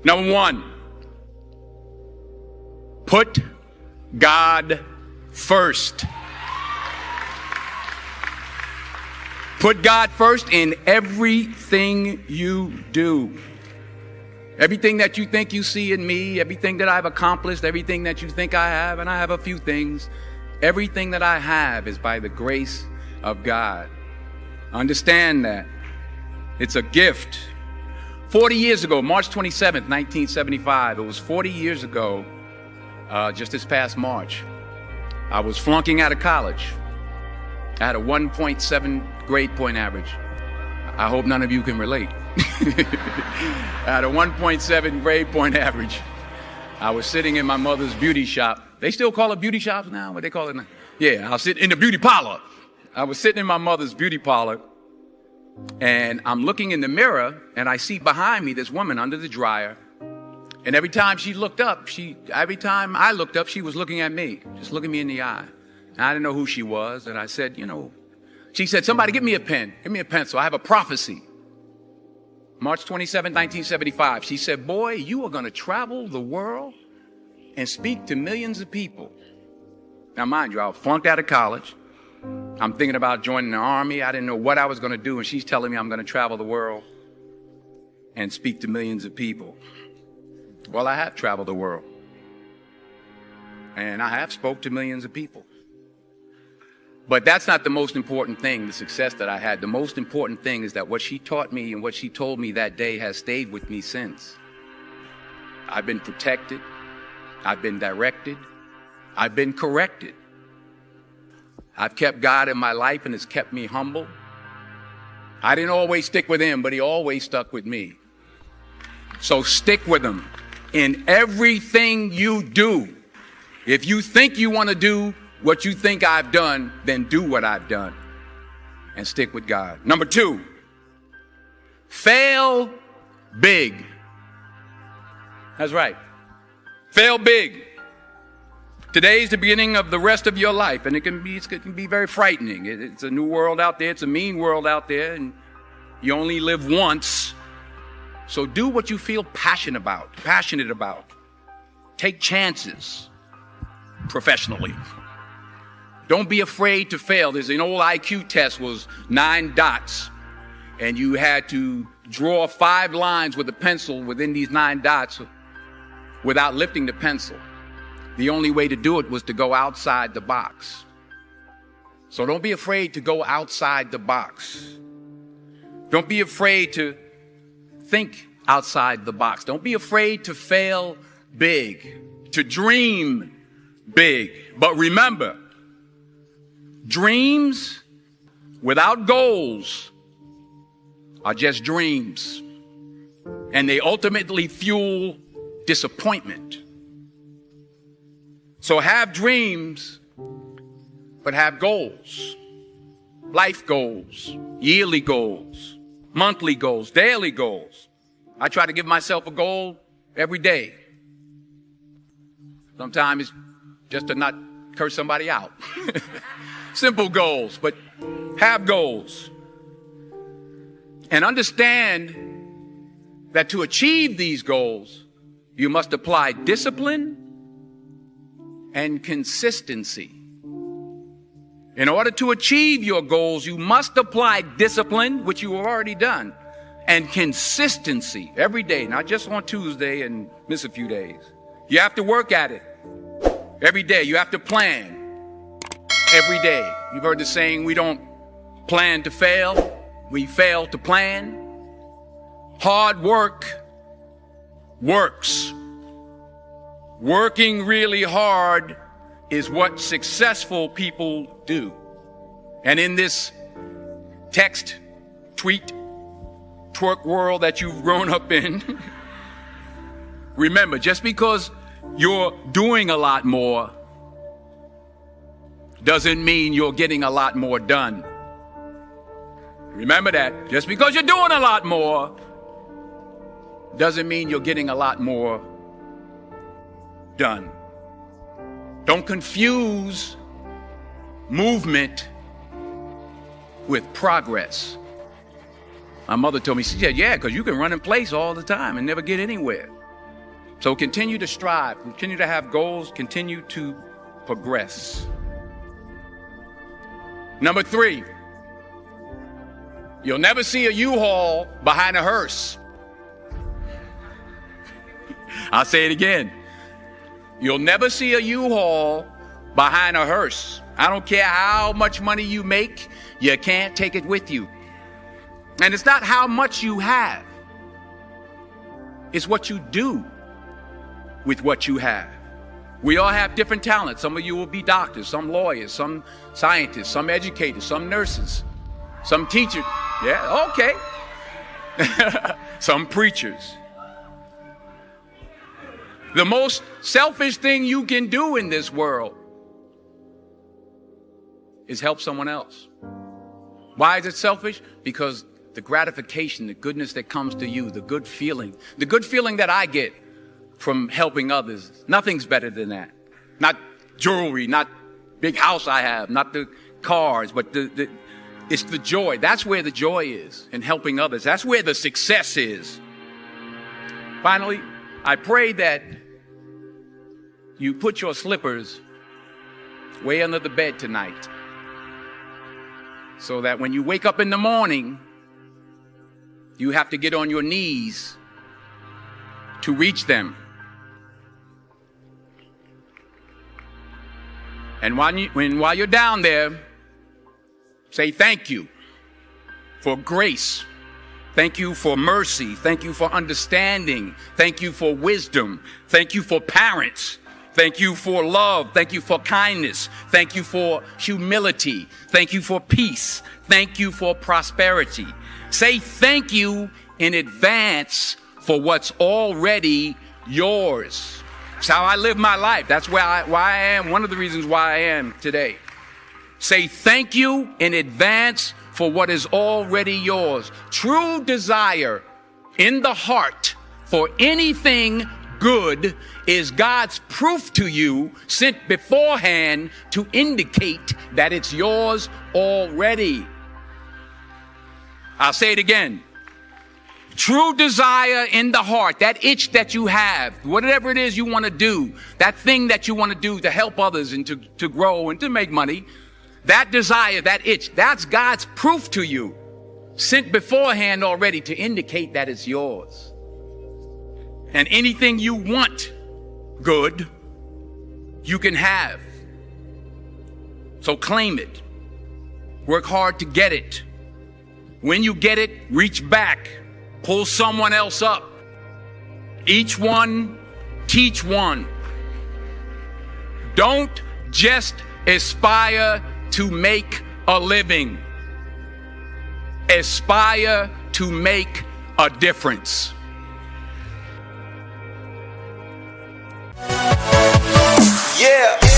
Number one, put God first. Put God first in everything you do. Everything that you think you see in me, everything that I've accomplished, everything that you think I have, and I have a few things, everything that I have is by the grace of God. Understand that. It's a gift. 40 years ago, March 27th, 1975, it was 40 years ago, just this past March, I was flunking out of college. I had a 1.7 grade point average. I hope none of you can relate. I had a 1.7 grade point average. I was sitting in my mother's beauty shop. They still call it beauty shops now? What they call it now? Yeah, I was sitting in the beauty parlor. I was sitting in my mother's beauty parlor, and I'm looking in the mirror, and I see behind me this woman under the dryer. And every time I looked up, she was looking at me, just looking me in the eye. And I didn't know who she was. And I said, she said, somebody give me a pen, give me a pencil. I have a prophecy. March 27, 1975. She said, boy, you are going to travel the world and speak to millions of people. Now, mind you, I was flunked out of college. I'm thinking about joining the army. I didn't know what I was going to do. And she's telling me I'm going to travel the world and speak to millions of people. Well, I have traveled the world. And I have spoke to millions of people. But that's not the most important thing, the success that I had. The most important thing is that what she taught me and what she told me that day has stayed with me since. I've been protected. I've been directed. I've been corrected. I've kept God in my life, and it's kept me humble. I didn't always stick with him, but he always stuck with me. So stick with him in everything you do. If you think you want to do what you think I've done, then do what I've done and stick with God. Number two, fail big. That's right. Fail big. Today's the beginning of the rest of your life, and it can be very frightening. It's a new world out there. It's a mean world out there, and you only live once. So do what you feel passionate about. Take chances professionally. Don't be afraid to fail. There's an old IQ test, was 9 dots, and you had to draw 5 lines with a pencil within these 9 dots without lifting the pencil. The only way to do it was to go outside the box. So don't be afraid to go outside the box. Don't be afraid to think outside the box. Don't be afraid to fail big, to dream big. But remember, dreams without goals are just dreams, and they ultimately fuel disappointment. So have dreams, but have goals. Life goals, yearly goals, monthly goals, daily goals. I try to give myself a goal every day. Sometimes it's just to not curse somebody out. Simple goals, but have goals. And understand that to achieve these goals, you must apply discipline and consistency. In order to achieve your goals, you must apply discipline, which you have already done, and consistency every day, not just on Tuesday and miss a few days. You have to work at it every day. You have to plan every day. You've heard the saying, we don't plan to fail, we fail to plan. Hard work works. Working really hard is what successful people do. And in this text, tweet, twerk world that you've grown up in, remember, just because you're doing a lot more doesn't mean you're getting a lot more done. Remember that. Just because you're doing a lot more doesn't mean you're getting a lot more done. Don't confuse movement with progress. My mother told me, she said, yeah, because you can run in place all the time and never get anywhere. So continue to strive, continue to have goals, continue to progress. Number 3, you'll never see a U-Haul behind a hearse. I'll say it again. You'll never see a U-Haul behind a hearse. I don't care how much money you make, you can't take it with you. And it's not how much you have. It's what you do with what you have. We all have different talents. Some of you will be doctors, some lawyers, some scientists, some educators, some nurses, some teachers. Yeah, okay. Some preachers. The most selfish thing you can do in this world is help someone else. Why is it selfish? Because the gratification, the goodness that comes to you, the good feeling that I get from helping others, nothing's better than that. Not jewelry, not big house I have, not the cars, but it's the joy. That's where the joy is, in helping others. That's where the success is. Finally, I pray that you put your slippers way under the bed tonight, so that when you wake up in the morning, you have to get on your knees to reach them. And while you're down there, say thank you for grace. Thank you for mercy. Thank you for understanding. Thank you for wisdom. Thank you for parents. Thank you for love. Thank you for kindness. Thank you for humility. Thank you for peace. Thank you for prosperity. Say thank you in advance for what's already yours. It's how I live my life. That's why I am. One of the reasons why I am today. Say thank you in advance for what is already yours. True desire in the heart for anything good is God's proof to you, sent beforehand to indicate that it's yours already. I'll say it again. True desire in the heart, that itch that you have, whatever it is you want to do, that thing that you want to do to help others and to grow and to make money, that desire, that itch, that's God's proof to you, sent beforehand already to indicate that it's yours. And anything you want good, you can have. So claim it. Work hard to get it. When you get it, reach back. Pull someone else up. Each one, teach one. Don't just aspire to make a living. Aspire to make a difference. Yeah.